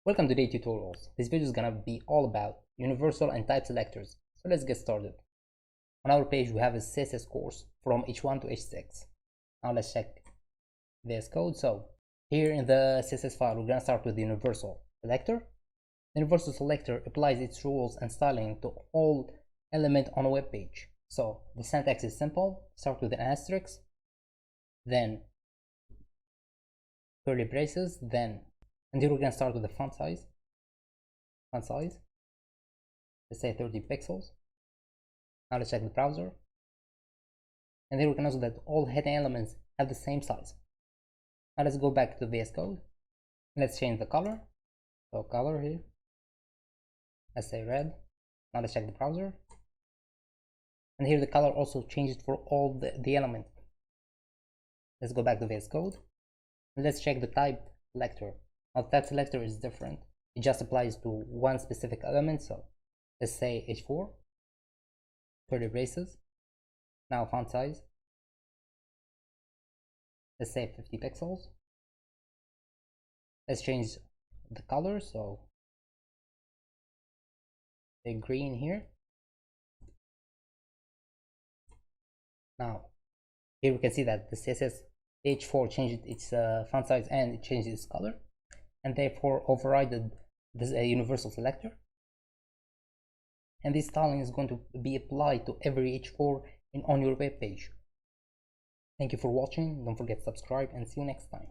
Welcome to Day Tutorials. This video is gonna be all about universal and type selectors. So let's get started. On our page we have a CSS course from H1 to H6. Now let's check this code. So here in the CSS file we're gonna start with the universal selector. The universal selector applies its rules and styling to all elements on a web page. So the syntax is simple. Start with an asterisk, then curly braces, and here we're going to start with the font size. Let's say 30 pixels. Now let's check the browser. And here we can also that all heading elements have the same size. Now let's go back to VS Code. Let's change the color. So color here. Let's say red. Now let's check the browser. And here the color also changes for all the elements. Let's go back to VS Code. And let's check the type selector. Now type selector is different. It just applies to one specific element. So let's say H4, curly braces. Now font size. Let's say 50 pixels. Let's change the color. So the green here. Now here we can see that the CSS H4 changed its font size and it changed its color, and therefore overridden this universal selector. And this styling is going to be applied to every H4 on your web page. Thank you for watching. Don't forget to subscribe and see you next time.